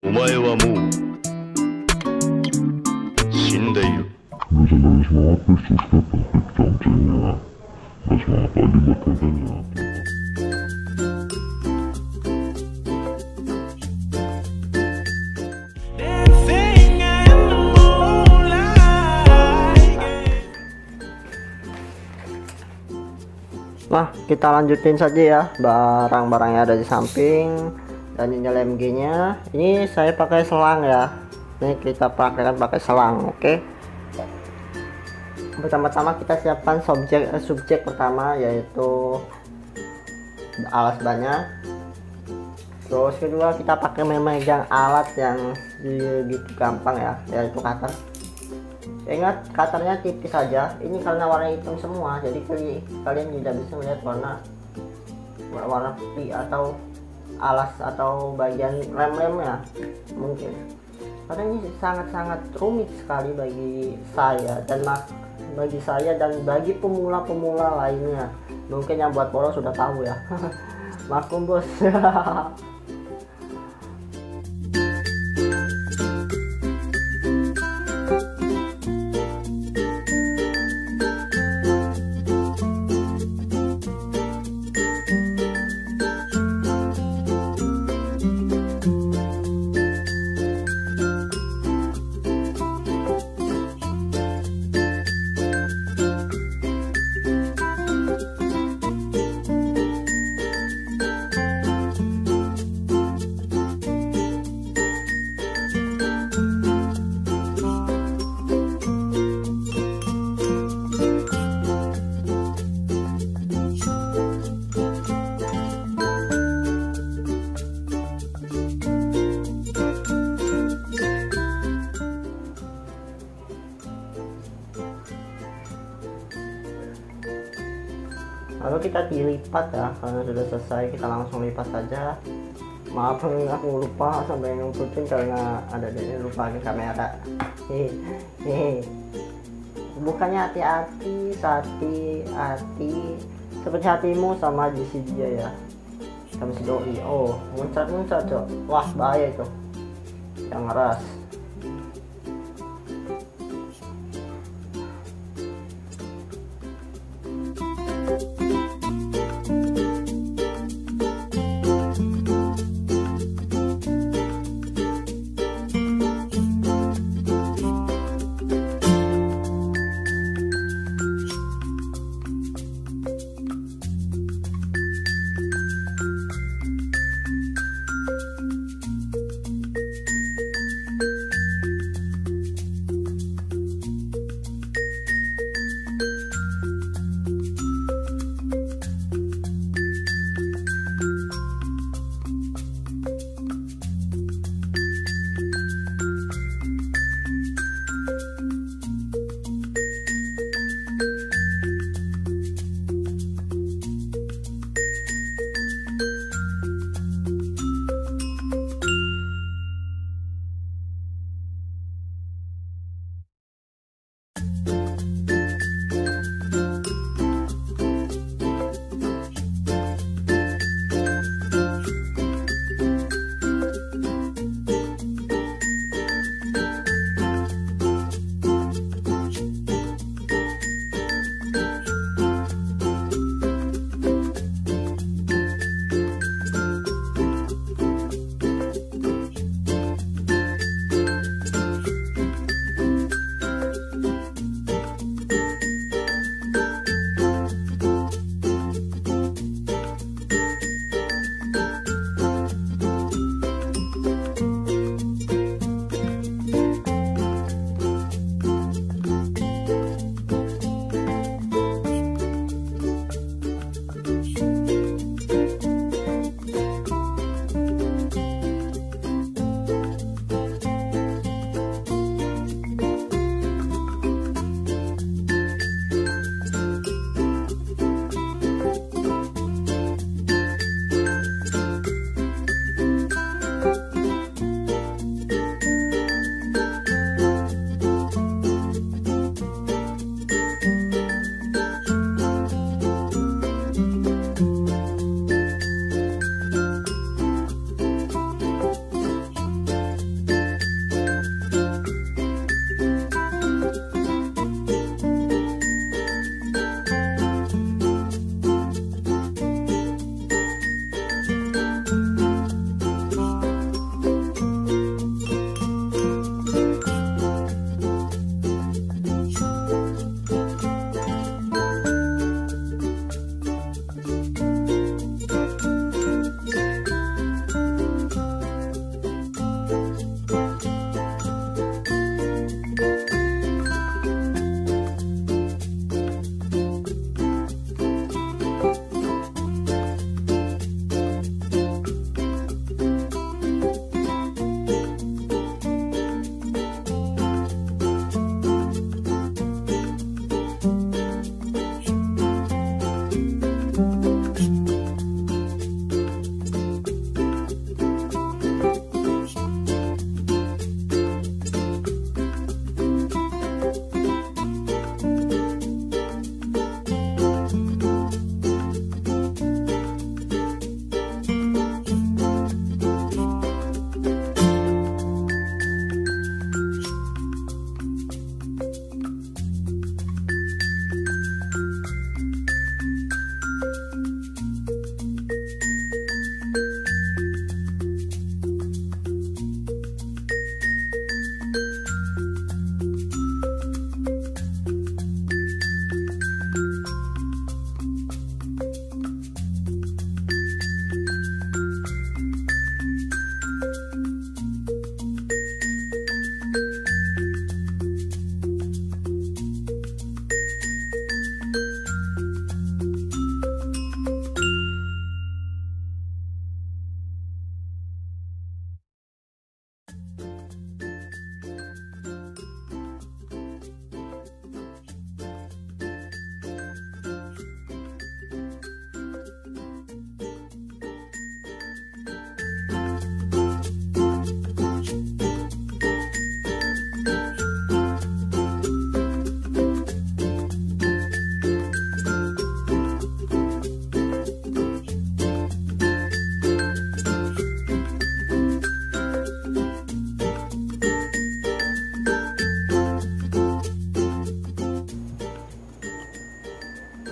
お前はもう死んでいる。Bisa dari semangat nih, subscribe dan klik loncengnya. Gak semangat lagi buat kontennya. Nah, kita lanjutin saja ya barang-barangnya ada di samping dan ini FB-nya. Ini saya pakai selang ya. Ini kita praktekkan pakai selang, oke. Pertama-tama kita siapkan subjek pertama yaitu alas banyak. Terus kedua kita pakai memegang alat yang begitu gampang ya, yaitu cutter. Ingat cutternya tipis saja. Ini karena warna hitam semua, jadi kalian tidak bisa melihat warna putih atau alas atau bagian rem-remnya mungkin. Karena ini sangat-sangat rumit sekali bagi saya dan bagi pemula-pemula lainnya. Mungkin yang buat polos sudah tahu ya. Maklum bos. Lalu kita dilipat ya, karena sudah selesai kita langsung lipat saja. Maaf aku lupa sampai ngumputin karena ada di lupa di kamera. Bukannya hati-hati seperti hatimu sama si dia ya, sama si doi. Oh muncrat cok, wah bahaya itu yang ngeras.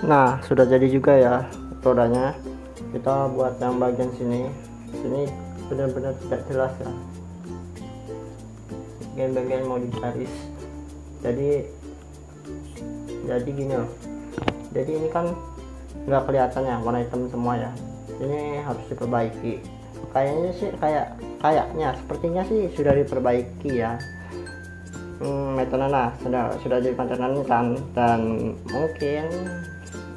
Nah, sudah jadi juga ya rodanya. Kita buat yang bagian sini benar-benar tidak jelas ya, bagian-bagian mau digaris. Jadi gini loh, jadi ini kan nggak kelihatan ya, warna hitam semua ya, ini harus diperbaiki. Kayaknya sih sepertinya sih sudah diperbaiki ya. Metode sudah dipatenkan kan, dan mungkin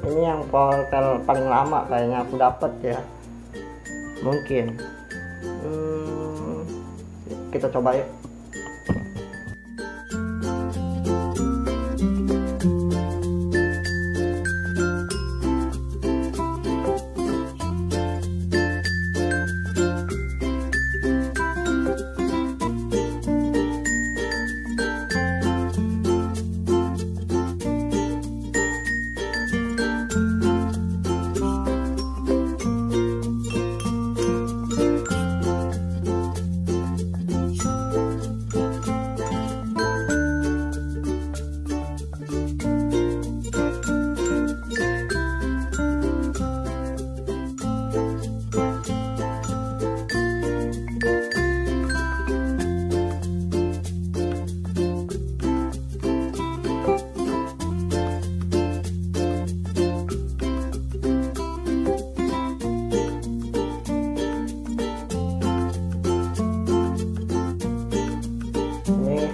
ini yang paling lama kayaknya aku dapat ya, mungkin. Kita coba yuk.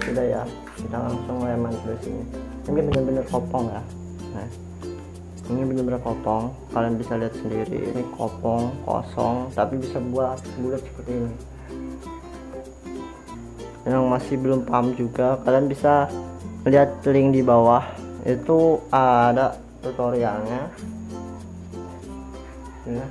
Sudah ya, kita langsung lem ke sini. Ini benar-benar kopong ya. Nah, ini benar-benar kopong, kalian bisa lihat sendiri, ini kopong kosong tapi bisa buat bulat seperti ini. Yang masih belum paham juga, kalian bisa lihat link di bawah, itu ada tutorialnya ya.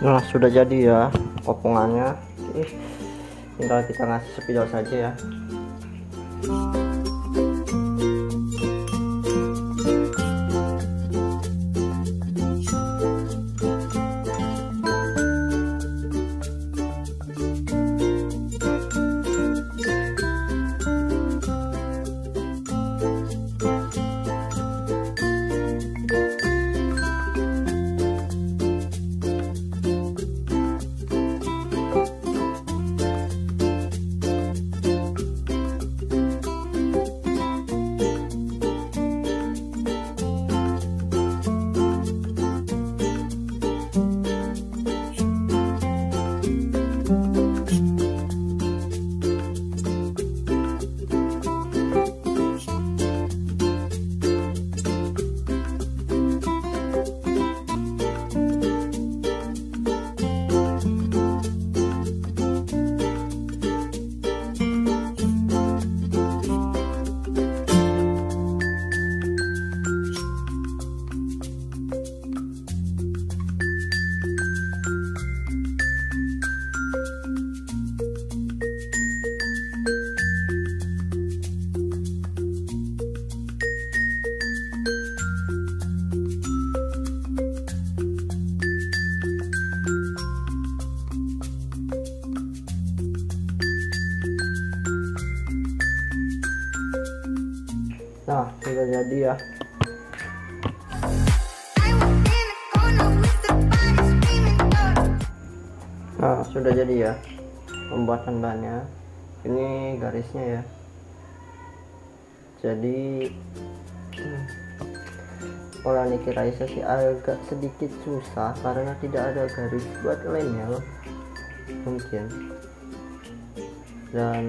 Nah, sudah jadi ya kopongannya. Tinggal kita ngasih spidol saja ya. sudah jadi ya. Nah, sudah jadi ya pembuatan bannya. Ini garisnya ya. Jadi pola Niki Raysa sih agak sedikit susah karena tidak ada garis buat lemnya mungkin. Dan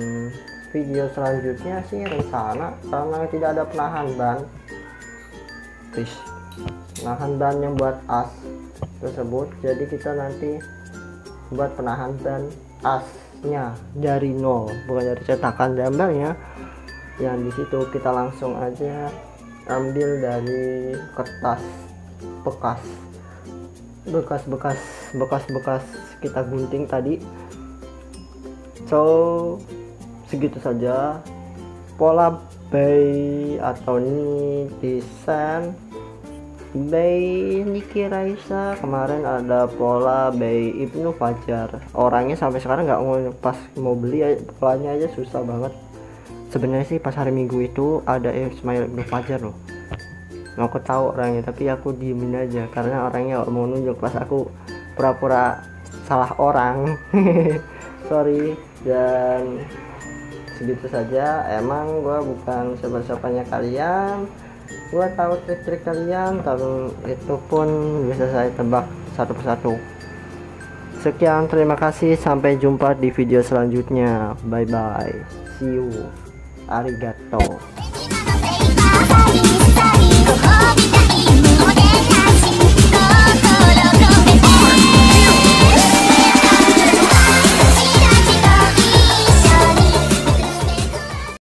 video selanjutnya sih rencana karena tidak ada penahan ban, penahan ban yang buat as tersebut, jadi kita nanti buat penahan ban asnya dari nol, bukan dari cetakan gambarnya. Yang di situ kita langsung aja ambil dari kertas bekas kita gunting tadi. So segitu saja pola by atau ini desain by Niki Raysa. Kemarin ada pola by Ibnu Fajar, orangnya sampai sekarang nggak mau, pas mau beli polanya aja susah banget. Sebenarnya sih pas hari Minggu itu ada Ismail Ibnu Fajar loh, aku tahu orangnya tapi aku diemin aja karena orangnya gak mau nunjuk, pas aku pura-pura salah orang. Sorry. Dan segitu saja, emang gue bukan siapa-siapanya kalian, gue tahu trik-trik kalian, tapi itu pun bisa saya tebak satu persatu. Sekian, terima kasih, sampai jumpa di video selanjutnya. Bye bye, see you, arigato.